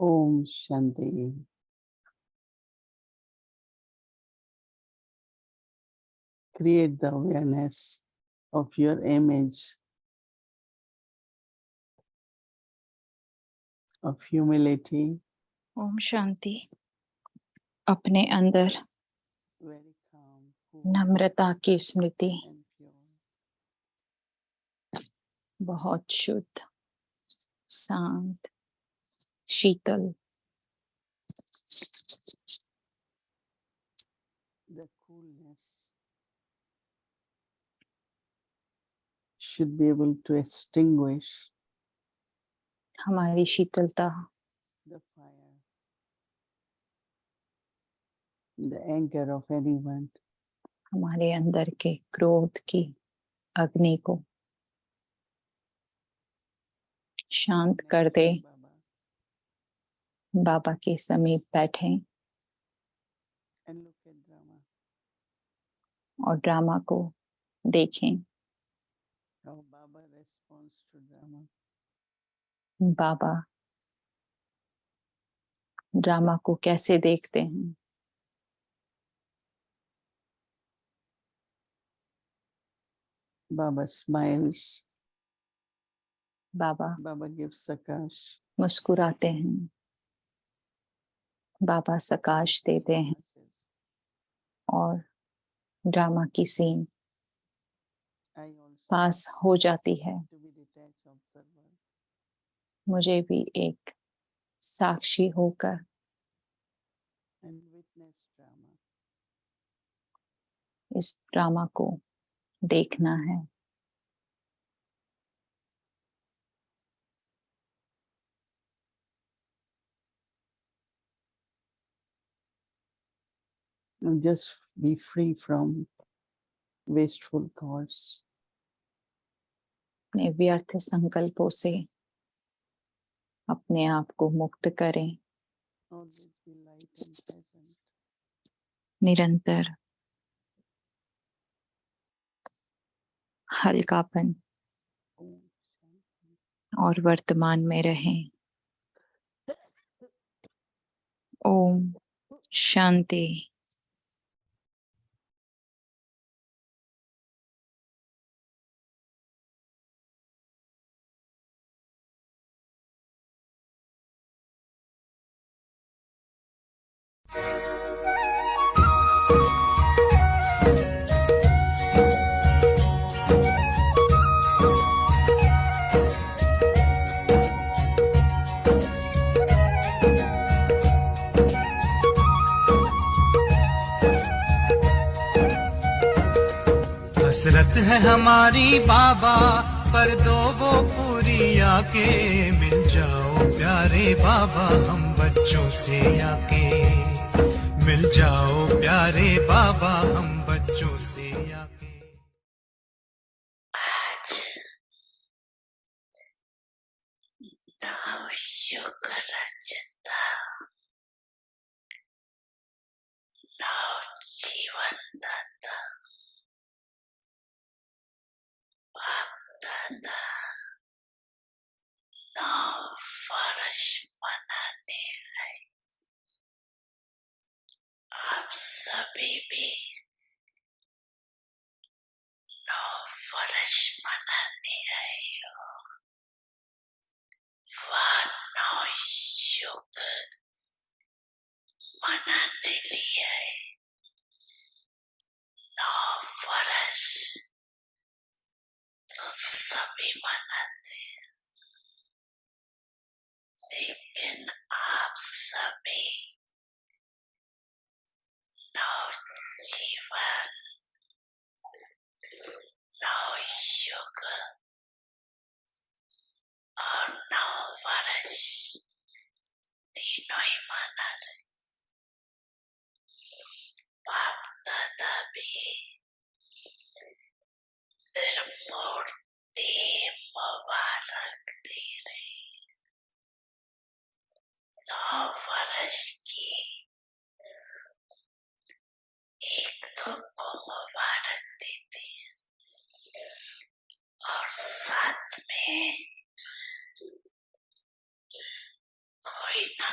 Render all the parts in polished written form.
Om Shanti. Create the awareness of your image of humility. Om Shanti. अपने अंदर Very calm, cool, नम्रता की स्मृति and pure. बहुत शुद्ध, शांत, शीतल। The coolness should be able to extinguish हमारी शीतलता the fire, the anger of anyone. हमारे अंदर के क्रोध की अग्नि को शांत कर दे। Baba, बाबा के समीप बैठें and look at drama. और ड्रामा को देखें। How Baba responds to drama. Baba drama को कैसे देखते हैं। Baba smiles. बाबा Baba gives sakash. मुस्कुराते हैं। बाबा सकाश देते हैं और ड्रामा की सीन I also पास हो जाती है। to be detached observer. मुझे भी एक साक्षी होकर And witness drama. इस ड्रामा को देखना है। And just be free from wasteful thoughts. अपने व्यर्थ संकल्पों से अपने आप को मुक्त करें। Always be light and pleasant. निरंतर हल्कापन Om Shanti. और वर्तमान में रहें। ओम शांति। हसरत है हमारी बाबा, कर दो वो पूरी आके। मिल जाओ प्यारे बाबा हम बच्चों से आके। मिल जाओ प्यारे बाबा हम बच्चों से आके। आज नवयुग रचता, नव जीवन दाता, बाप दादा नव वर्ष मनाने आए। आप सभी भी नव वर्ष मनाने आए हो। वह नवयुग मनाने लिए आए। नव वर्ष तो सभी मनाते हैं, लेकिन आप सभी नव जीवन, नव युग और नव वर्ष तीनों ही मना रहे। बाप दादा भी निर्मूर्ति मुबारक दे रहे। नव वर्ष की एक दो को मुबारक देते हैं और साथ में कोई ना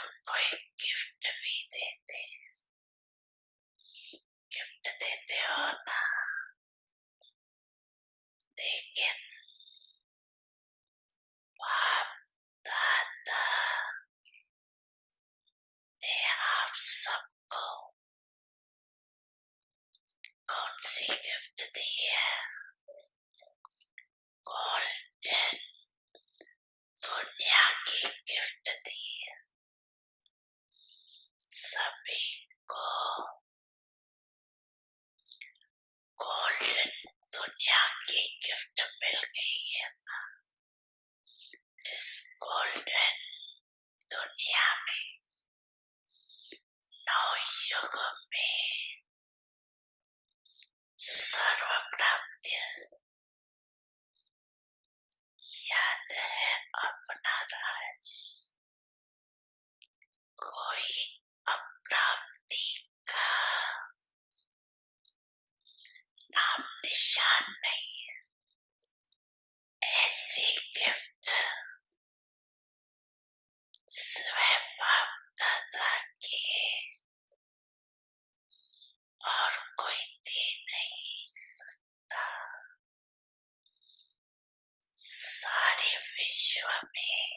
सी गिफ्ट दी है, गोल्डन दुनिया की गिफ्ट दी है। सभी को गोल्डन दुनिया की गिफ्ट मिल गई है ना। जिस गोल्डन दुनिया में 9 युग में सर्व प्राप्ति याद है अपना राज। कोई अप्राप्ति का नाम निशान नहीं है। ऐसी गिफ्ट स्वयं बाप दादा के और कोई दे नहीं सकता। सारे विश्व में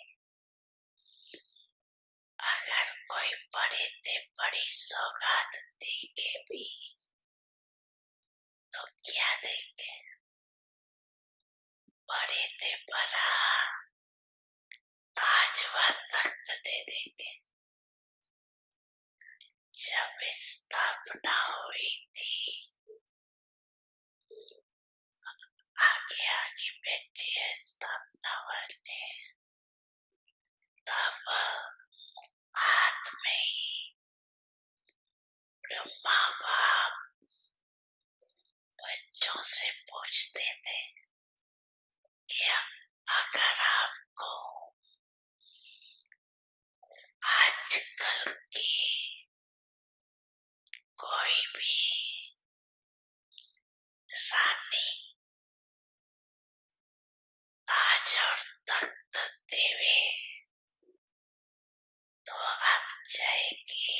अगर कोई बड़े से बड़ी सौगात देंगे भी तो क्या देंगे? बड़े से बड़ा ताज व तख्त दे देंगे। जब स्थापना हुई थी, आगे आगे बैठे स्थापना वाले, तब हाथ में ही ब्रह्मा बाप बच्चों से पूछते थे कि अगर आपको आजकल की कोई भी रानी ताज और तख्त देवे तो आप जाएंगे?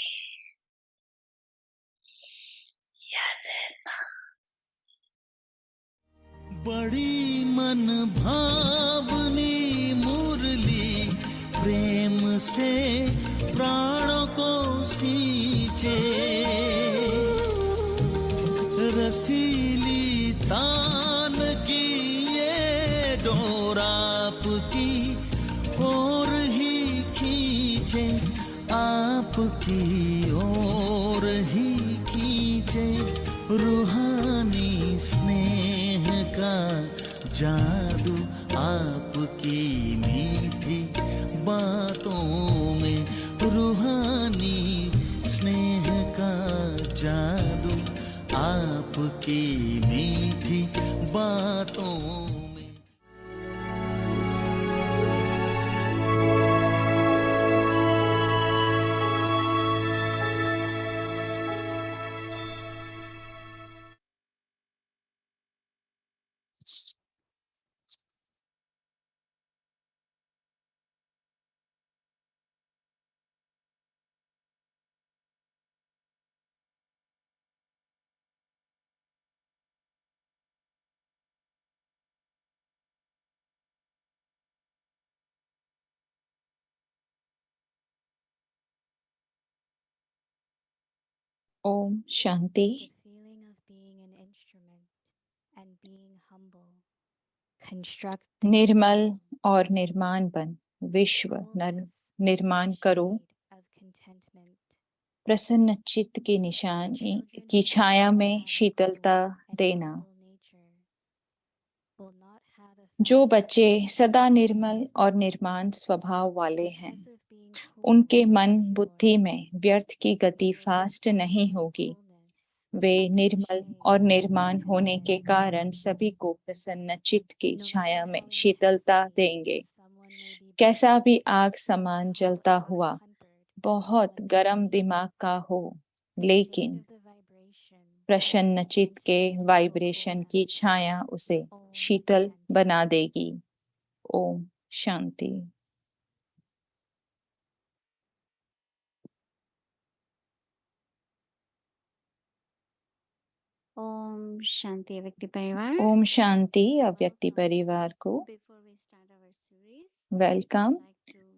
याद है ना? बड़ी मन भावनी मुरली प्रेम से प्राणों को सींचे। रसीली तान की ये डोर आपकी ओर ही खींचे, आपकी ओर ही खींचे। रूहानी स्नेह का जादू आपकी मीठी बातों में। रूहानी स्नेह का जादू आपकी मीठी बातों में। Om Shanti. The feeling of being an instrument and being humble. Construct the Nirmal kingdom. और निर्माण बन विश्व Coolness, निर्माण करो। shade of contentment. प्रसन्न चित्त की निशानी की छाया में शीतलता देना। जो बच्चे सदा निर्मल और निर्माण स्वभाव वाले हैं, उनके मन बुद्धि में व्यर्थ की गति फास्ट नहीं होगी। वे निर्मल और निर्माण होने के कारण सभी को प्रसन्न चित्त की छाया में शीतलता देंगे। कैसा भी आग समान जलता हुआ बहुत गर्म दिमाग का हो, लेकिन प्रसन्न चित्त के वाइब्रेशन की छाया उसे शीतल बना देगी। ओम शांति। ओम शांति व्यक्ति परिवार। ओम शांति अव्यक्ति परिवार को वेलकम।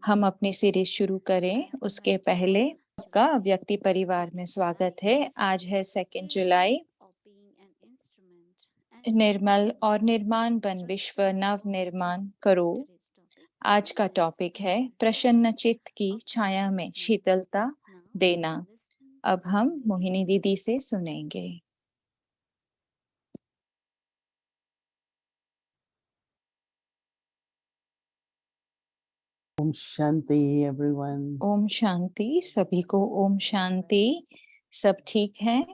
हम अपनी सीरीज शुरू करें उसके पहले आपका अव्यक्ति परिवार में स्वागत है। आज है 2 जुलाई निर्मल और निर्माण बन विश्व नव निर्माण करो। आज का टॉपिक है प्रसन्न चित्त की छाया में शीतलता देना। अब हम मोहिनी दीदी से सुनेंगे। Om Shanti, everyone. Om Shanti सभी को। ओम शांति। सब ठीक है?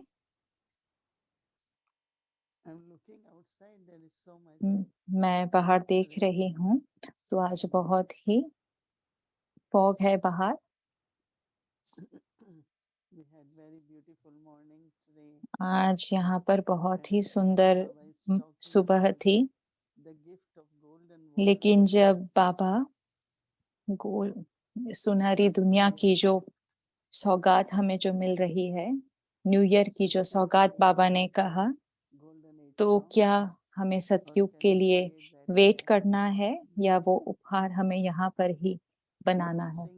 I'm looking outside. There is so much. मैं बाहर देख रही हूँ तो आज बहुत ही फॉग है बाहर। We had very beautiful morning today. आज यहाँ पर बहुत ही सुंदर सुबह थी, The gift of golden water. लेकिन जब बाबा सुनहरी दुनिया की जो सौगात हमें जो मिल रही है, न्यू ईयर की जो सौगात बाबा ने कहा, तो क्या हमें सतयुग के लिए वेट करना है या वो उपहार हमें यहाँ पर ही बनाना है?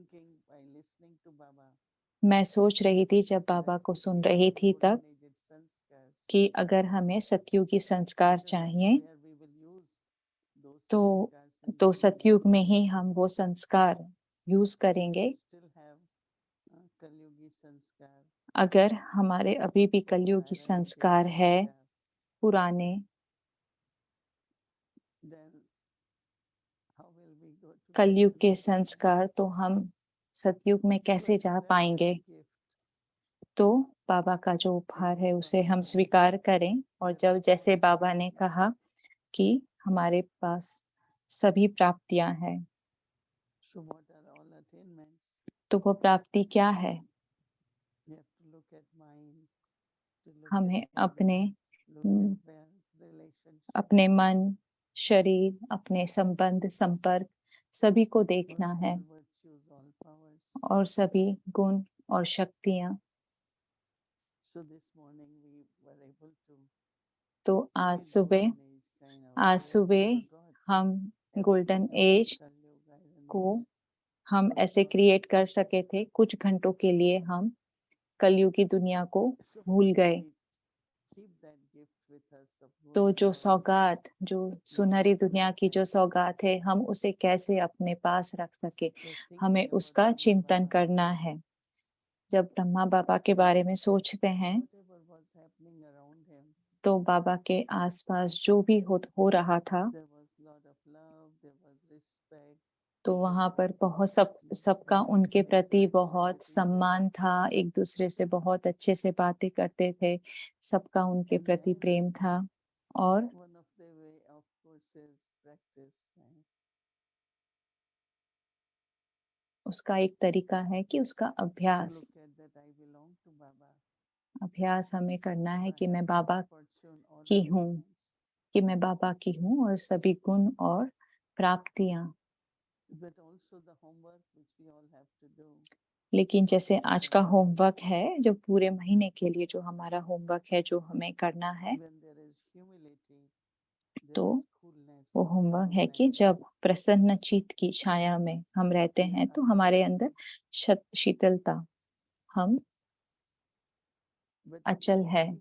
मैं सोच रही थी जब बाबा को सुन रही थी तब कि अगर हमें सतयुगी संस्कार चाहिए तो सतयुग में ही हम वो संस्कार यूज करेंगे। अगर हमारे अभी भी कलयुगी संस्कार है पुराने, कलयुग के संस्कार, तो हम सतयुग में कैसे जा पाएंगे? तो बाबा का जो उपहार है उसे हम स्वीकार करें। और जब जैसे बाबा ने कहा कि हमारे पास सभी प्राप्तियां हैं, तो वो प्राप्ति क्या है? हमें अपने मन, शरीर, अपने संबंध, संपर्क सभी को देखना है और सभी गुण और शक्तियां। तो आज सुबह हम गोल्डन एज को हम ऐसे क्रिएट कर सके थे। कुछ घंटों के लिए हम कलयुगी दुनिया को भूल गए। तो जो सौगात, जो सुनहरी दुनिया की जो सौगात है, हम उसे कैसे अपने पास रख सके, हमें उसका चिंतन करना है। जब ब्रह्मा बाबा के बारे में सोचते हैं तो बाबा के आसपास जो भी हो रहा था, तो वहां पर बहुत सबका उनके प्रति बहुत सम्मान था, एक दूसरे से बहुत अच्छे से बातें करते थे, सबका उनके प्रति प्रेम था। और उसका एक तरीका है कि उसका अभ्यास हमें करना है कि मैं बाबा की हूँ, और सभी गुण और प्राप्तियां। लेकिन जैसे आज का होमवर्क है, जो पूरे महीने के लिए जो हमारा होमवर्क है, जो हमें करना है, तो वो होमवर्क है कि जब प्रसन्न चित्त की छाया में हम रहते हैं तो हमारे अंदर शीतलता, हम अचल है।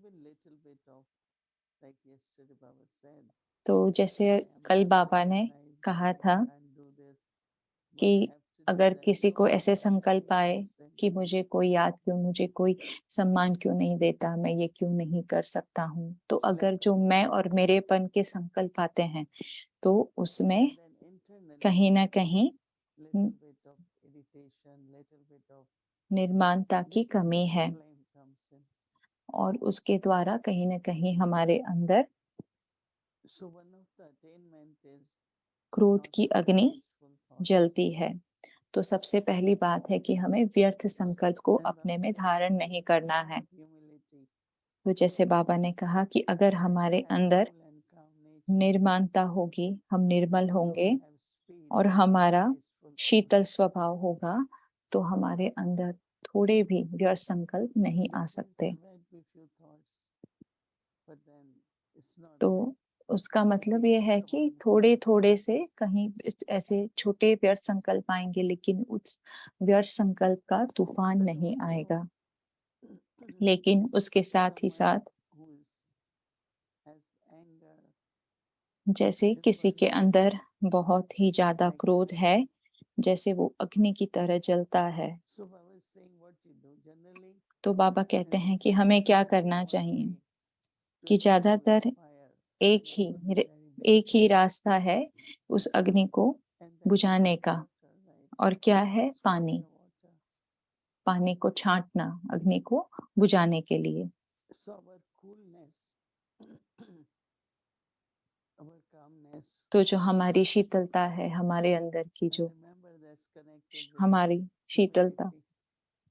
तो जैसे कल बाबा ने कहा था कि अगर किसी को ऐसे संकल्प आए कि मुझे कोई याद क्यों, मुझे कोई सम्मान क्यों नहीं देता, मैं ये क्यों नहीं कर सकता हूँ, तो अगर जो मैं और मेरेपन के संकल्प आते हैं तो उसमें कहीं ना कहीं निर्माणता की कमी है, और उसके द्वारा कहीं ना कहीं हमारे अंदर क्रोध की अग्नि जलती है। तो सबसे पहली बात है कि हमें व्यर्थ संकल्प को अपने में धारण नहीं करना है। तो जैसे बाबा ने कहा कि अगर हमारे अंदर निर्माणता होगी, हम निर्मल होंगे और हमारा शीतल स्वभाव होगा, तो हमारे अंदर थोड़े भी व्यर्थ संकल्प नहीं आ सकते। तो उसका मतलब ये है कि थोड़े थोड़े से कहीं ऐसे छोटे व्यर्थ संकल्प आएंगे, लेकिन उस व्यर्थ संकल्प का तूफान नहीं आएगा। लेकिन उसके साथ ही साथ anger. जैसे किसी के अंदर बहुत ही ज्यादा क्रोध है, जैसे वो अग्नि की तरह जलता है। So Baba is saying what you do generally. तो बाबा कहते हैं कि हमें क्या करना चाहिए, कि ज्यादातर एक ही रास्ता है उस अग्नि को बुझाने का, और क्या है? पानी। पानी को छांटना अग्नि को बुझाने के लिए। So our coolness, our calmness, तो जो हमारी शीतलता है, हमारे अंदर की जो remember that's connected with हमारी शीतलता, humility.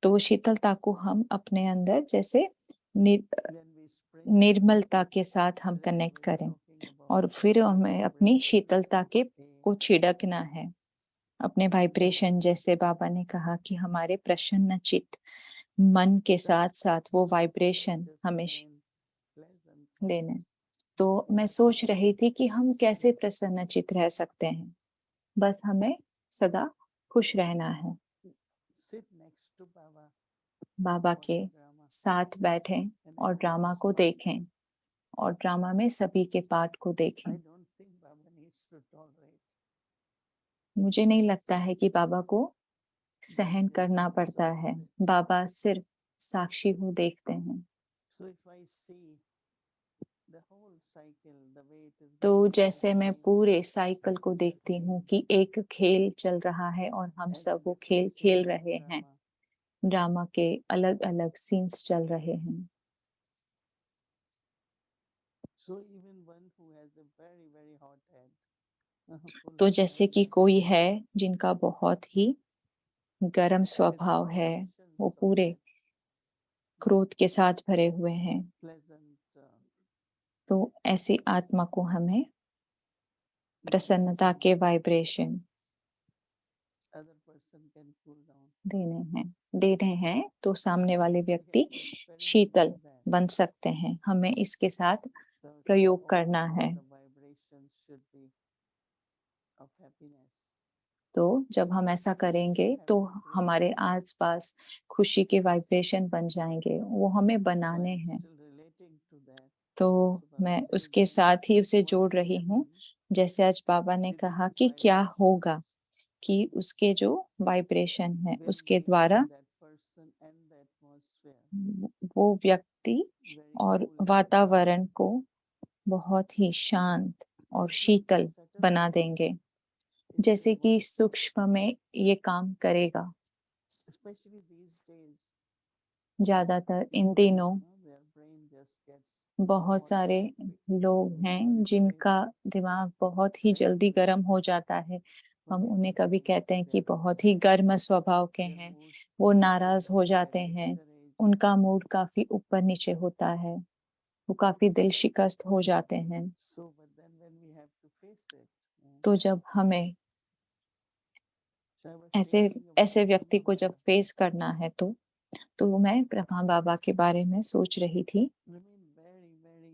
तो वो शीतलता को हम अपने अंदर जैसे When we spring निर्मलता के साथ हम Baba कनेक्ट was करें, talking about और फिर हमें अपनी vibration शीतलता के A, को छिड़कना है, अपने वाइब्रेशन। जैसे बाबा ने कहा कि हमारे प्रसन्न चित्त मन के साथ साथ वो वाइब्रेशन हमें pleasant, लेने। तो मैं सोच रही थी कि हम कैसे प्रसन्न चित्त रह सकते हैं। बस हमें सदा खुश रहना है, sit next to Baba Baba watch के drama साथ बैठें and और enjoy ड्रामा his को part. देखें, और ड्रामा में सभी के पार्ट को I देखें। don't think Baba needs to tolerate. मुझे नहीं लगता है कि बाबा को सहन Just करना पड़ता है, observe. बाबा सिर्फ साक्षी को देखते हैं। So if I see the whole cycle, the way it is तो going, जैसे मैं पूरे साइकिल को देखती हूँ कि एक खेल चल रहा है और हम every सब वो different खेल scenes खेल of रहे हैं, drama, ड्रामा के अलग अलग सीन्स चल रहे हैं। so even one who has a very very hot head, full तो of जैसे कि anger, कोई है जिनका बहुत ही गर्म with स्वभाव है, expressions वो of पूरे that क्रोध के साथ भरे हुए हैं, pleasant, तो ऐसी आत्मा को हमें प्रसन्नता के vibration other person can cool down. देने हैं, तो सामने वाले So we व्यक्ति have to experiment Sheetal with that. बन सकते हैं। हमें इसके साथ So प्रयोग all करना है। the vibrations should be of happiness. तो जब हम ऐसा करेंगे तो हमारे आसपास खुशी के वाइब्रेशन बन जाएंगे, वो हमें So बनाने I'm हैं। still relating to that. तो So Baba मैं said उसके that साथ ही उसे what जोड़ will रही हूँ, happen जैसे आज बाबा ने with कहा these कि क्या होगा, vibrations कि उसके जो वाइब्रेशन है will उसके make द्वारा that person and the atmosphere वो व्यक्ति very और cool and वातावरण को बहुत ही शांत और This is शीतल subtle बना way. देंगे। It जैसे will कि work, सूक्ष्म में ये काम करेगा। especially these days. ज्यादातर इन People, दिनों their brain just gets बहुत hot सारे very quick. लोग हैं जिनका दिमाग बहुत ही जल्दी गर्म हो जाता है। हम उन्हें कभी कहते हैं कि बहुत ही गर्म स्वभाव के Their हैं, mood वो swings नाराज हो very जाते हैं, discouraged. उनका मूड काफी ऊपर नीचे होता है, वो काफी दिल शिकस्त हो जाते हैं। So, but then when we have to face it, तो जब हमें so I was ऐसे thinking about ऐसे व्यक्ति को जब Baba. फेस करना है, तो मैं ब्रह्मा बाबा के बारे में सोच रही थी Remain very, very,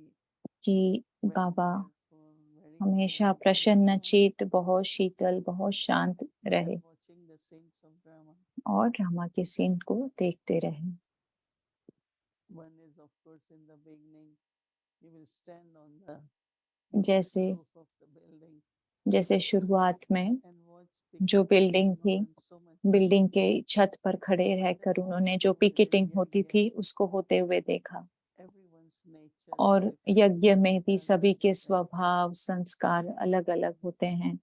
कि very बाबा cheerful, very हमेशा cool, प्रसन्न चित्त, बहुत शीतल, बहुत शांत रहे, and watching the scenes of drama. और ड्रामा के सीन को देखते रहे। One is, of course, in the beginning, you will stand on the जैसे roof of the building जैसे शुरुआत में and watch जो people बिल्डिंग थी, and so much बिल्डिंग के happiness. छत पर खड़े रहकर उन्होंने जो पिकेटिंग होती थी उसको होते हुए देखा, Everyone's nature is और different, यज्ञ में भी sanskars सभी are के different, स्वभाव संस्कार अलग अलग होते हैं,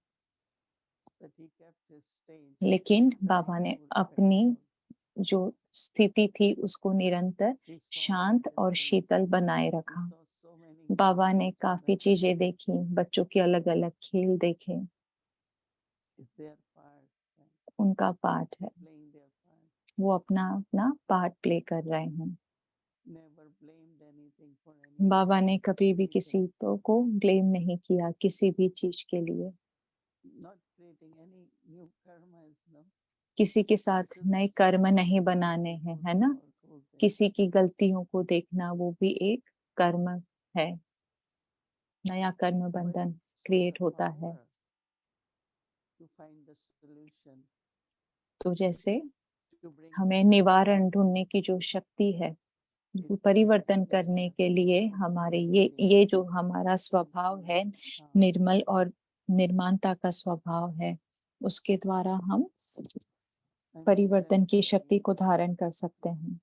but he kept his stage लेकिन very बाबा ने cool, अपनी very cool. जो स्थिति थी उसको निरंतर He saw शांत certain और things. शीतल बनाए He रखा। saw so many बाबा games ने of काफी children. चीजें देखी, बच्चों के अलग अलग खेल देखे, It's their part, right? उनका पार्ट है, They're playing their part. वो अपना अपना पार्ट प्ले कर रहे हैं। Never blamed anything for anything. बाबा ने कभी भी anything. किसी को ब्लेम नहीं किया किसी भी चीज के लिए, Not creating any new karmas, no? किसी के साथ This is नए also कर्म one नहीं of the बनाने most हैं, है ना। powerful thing. किसी की गलतियों को देखना वो भी एक कर्म है, नया कर्म But बंधन so क्रिएट the होता है। power to find the solution, तो जैसे to bring हमें peace, निवारण ढूंढने की जो शक्ति है बिल्कुल परिवर्तन करने के लिए हमारे ये जो हमारा स्वभाव है, निर्मल और निर्माणता का स्वभाव है, उसके द्वारा हम परिवर्तन की शक्ति को धारण कर सकते हैं।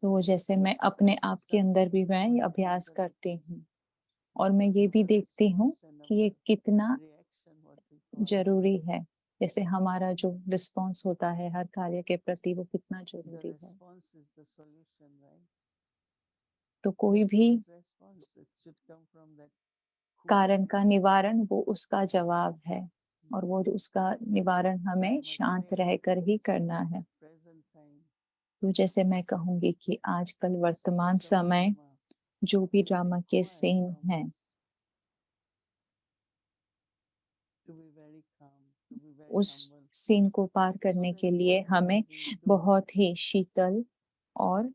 तो जैसे मैं अपने आप के अंदर भी मैं ये अभ्यास करती हूँ और मैं ये भी देखती हूँ कि ये कितना जरूरी है। जैसे हमारा जो रिस्पॉन्स होता है हर कार्य के प्रति, वो कितना जरूरी है। तो कोई भी कारण का निवारण वो उसका जवाब है, और वो उसका निवारण हमें शांत रहकर ही करना है। तो जैसे मैं कहूंगी कि आजकल वर्तमान समय जो भी ड्रामा के सीन हैं, उस सीन को पार करने के लिए हमें बहुत ही शीतल और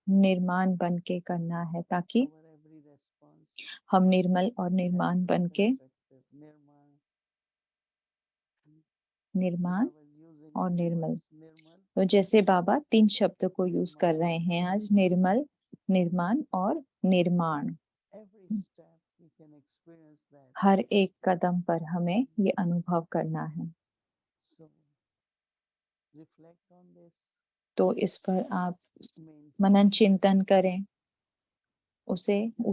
निर्माण बन के करना है, ताकि हम निर्मल और निर्माण बन के निर्माण और निर्मल। तो जैसे बाबा 3 शब्द को यूज कर रहे हैं आज, निर्मल, निर्माण और निर्माण। हर एक कदम पर हमें ये अनुभव करना है। तो इस पर आप मनन चिंतन करें, उस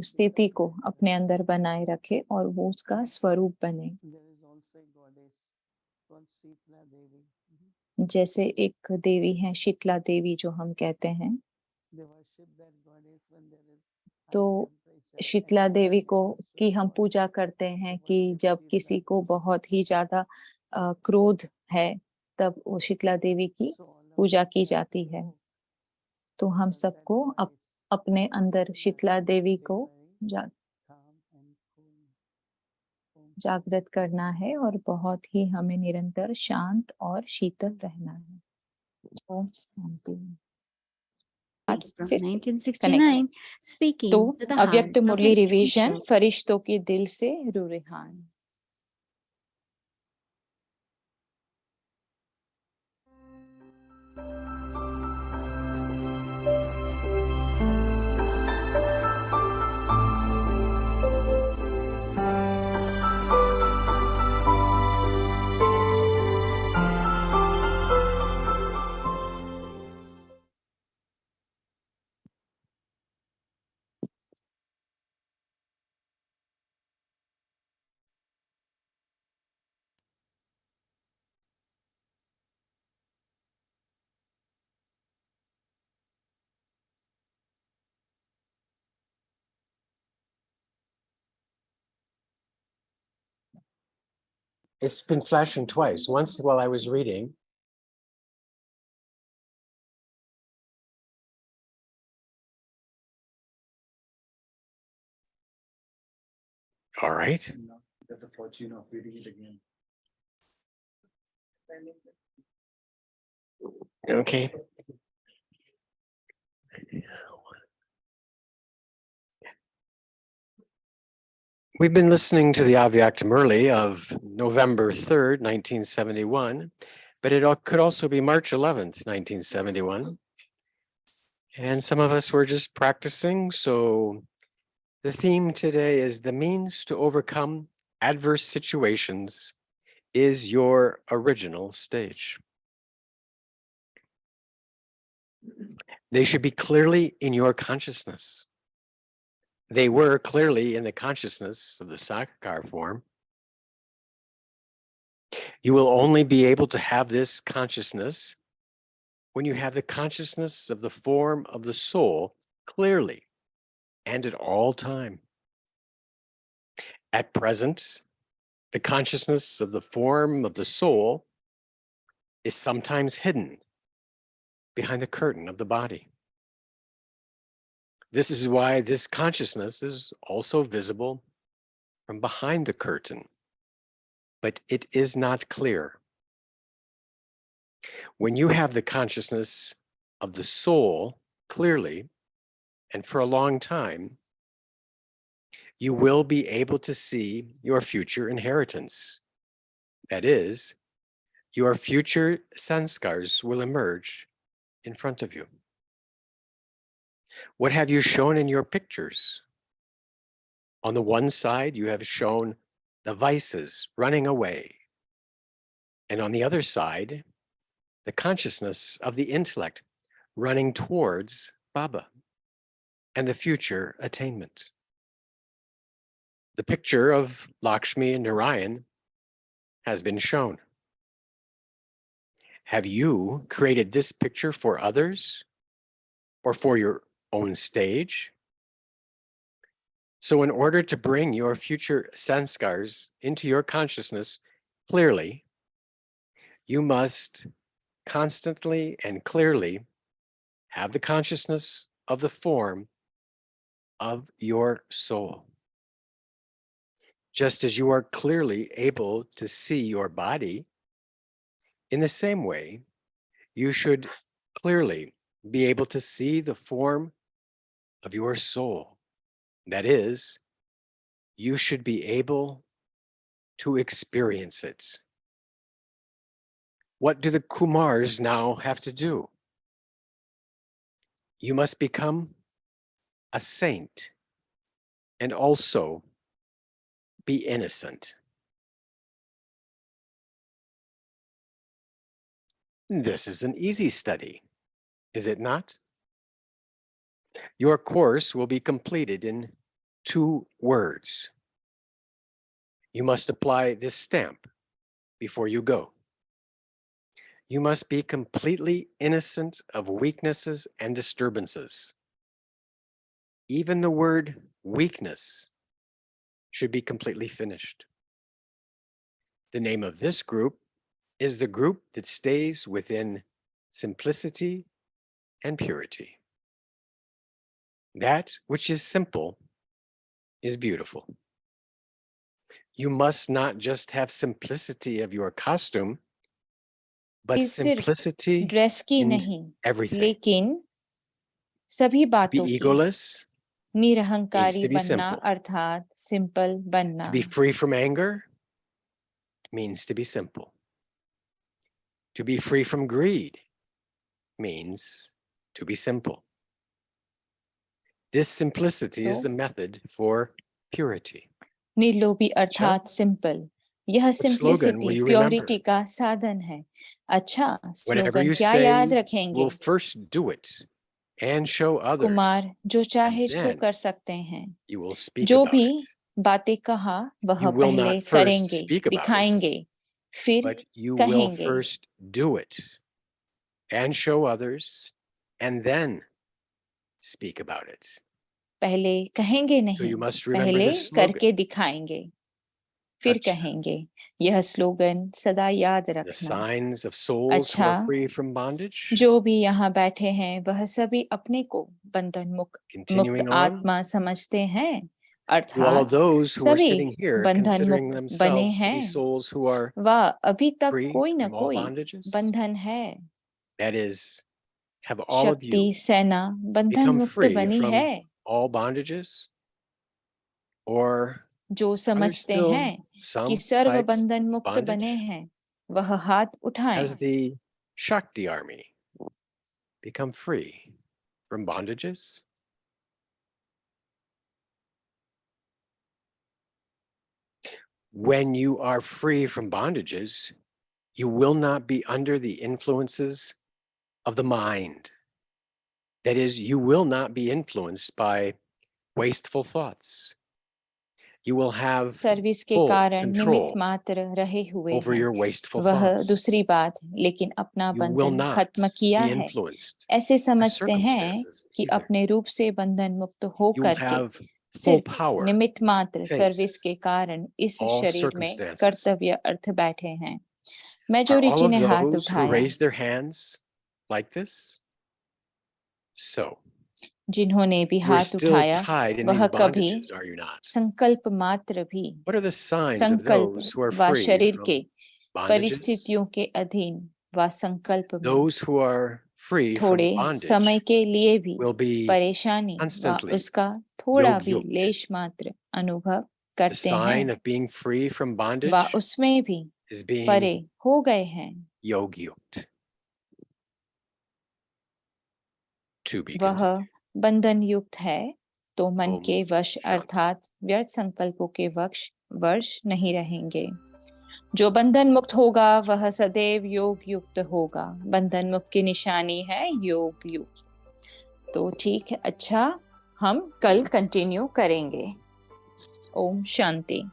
स्थिति को अपने अंदर बनाए रखें और वो उसका स्वरूप बने। जैसे एक देवी है शीतला देवी, जो हम कहते हैं, तो शीतला देवी को की हम पूजा करते हैं कि जब किसी को बहुत ही ज्यादा क्रोध है, तब वो शीतला देवी की पूजा की जाती है। तो हम सबको अपने अंदर शीतला देवी को जागृत करना है और बहुत ही हमें निरंतर शांत और शीतल रहना है। ओम शांति। From 1969, speaking to to the अव्यक्त heart of मुरली the रिवीजन, angel. फरिश्तों के दिल से रूरिहान। It's been flashing twice. Once while I was reading. All right. Okay. We've been listening to the Avyakta Murli of November 3rd, 1971, but it could also be March 11th, 1971. And some of us were just practicing. So the theme today is the means to overcome adverse situations is your original stage. They should be clearly in your consciousness. They were clearly in the consciousness of the Sakakar form. You will only be able to have this consciousness when you have the consciousness of the form of the soul clearly and at all time. At present, the consciousness of the form of the soul is sometimes hidden behind the curtain of the body. This is why this consciousness is also visible from behind the curtain, but it is not clear. When you have the consciousness of the soul clearly and for a long time, you will be able to see your future inheritance. That is, your future sanskars will emerge in front of you? What have you shown in your pictures? On the one side, you have shown the vices running away. And on the other side, the consciousness of the intellect running towards Baba and the future attainment. The picture of Lakshmi and Narayan has been shown. Have you created this picture for others or for your own stage? So in order to bring your future sanskars into your consciousness clearly, you must constantly and clearly have the consciousness of the form of your soul. Just as you are clearly able to see your body, in the same way, you should clearly be able to see the form of your soul. That is, you should be able to experience it. What do the Kumars now have to do? You must become a saint and also be innocent. This is an easy study, is it not? Your course will be completed in 2 words. You must apply this stamp before you go. You must be completely innocent of weaknesses and disturbances. Even the word weakness should be completely finished. The name of this group is the group that stays within simplicity and purity. That which is simple is beautiful. You must not just have simplicity of your costume, but सिर्फ simplicity dress की in नहीं, everything. लेकिन सभी To बातों be की egoless, निरहंकारी to be बनना simple. अर्थात simple बनना. to be free from anger means to be simple. To be free from greed means to be simple. This simplicity is So- the method for purity. निर्लोभी अर्थात simple. यह slogan will simplicity you remember? Purity का साधन है. अच्छा, Whatever slogan you क्या say, याद रखेंगे? will first do it and show others. Kumar जो चाहे सो then कर सकते हैं. You will speak जो about भी it, बातें कहा वह You will पहले not first करेंगे, speak about it, दिखाएंगे, फिर but you will कहेंगे. first do it and show others and then speak about it. पहले कहेंगे So नहीं, you must remember पहले this slogan. करके दिखाएंगे, फिर अच्छा. कहेंगे. यह स्लोगन सदा याद The रखना. signs of souls who अच्छा. are free from bondage. जो भी यहाँ बैठे हैं वह सभी अपने को बंधन मुक्त Continuing on, आत्मा समझते हैं. to all of अर्थात those who are सभी sitting here बंधन considering मुक्त बने themselves to be हैं. souls who are वह अभी तक free कोई न from all कोई bondages. बंधन है. That is, have all of शक्ति you सेना बंधन become मुक्त free बनी from है. all bondages, or जो are there समझते still हैं some कि सर्व types बंधन of मुक्त बने bondage? हैं, वह हाथ उठाएं. Has the Shakti army become free from bondages? When you are free from bondages, you will not be under the influences of the mind. That is, you will not be influenced by wasteful thoughts. You will have service के full कारण निमित्त control मात्र रहे हुए over हैं. your wasteful वह thoughts. दूसरी बात, लेकिन अपना You will बंधन not खत्म किया be है. influenced ऐसे by समझते हैं circumstances कि either. अपने रूप से बंधन मुक्त हो You will करके have full सिर्फ power निमित्त मात्र face सर्विस के कारण इस all शरीर में circumstances. कर्तव्य अर्थ बैठे हैं. Are मेजोरिटी all ने of हाथ those who उठाया. raise their hands like this? So, जिन्होंने भी you're हाथ still उठाया tied in वह these कभी bondages, are you not? संकल्प मात्र भी What are the signs of संकल्प those who are व free शरीर from के bondages? परिस्थितियों के अधीन व संकल्प में Those who are free from थोड़े समय bondage के लिए भी will be परेशानी व constantly उसका थोड़ा भी yoke-yoked. लेश मात्र अनुभव The करते हैं sign of being free from व bondage उसमें भी is being परे हो गए हैं. yoke-yoked. To be वह continued. बंधन युक्त है तो मन ओम के वश शांति। अर्थात व्यर्थ संकल्पों के वश नहीं रहेंगे। जो बंधन मुक्त होगा वह सदैव योग युक्त होगा। बंधन मुक्त की निशानी है योग युक्त। तो ठीक है, अच्छा, हम कल कंटिन्यू करेंगे। ओम शांति।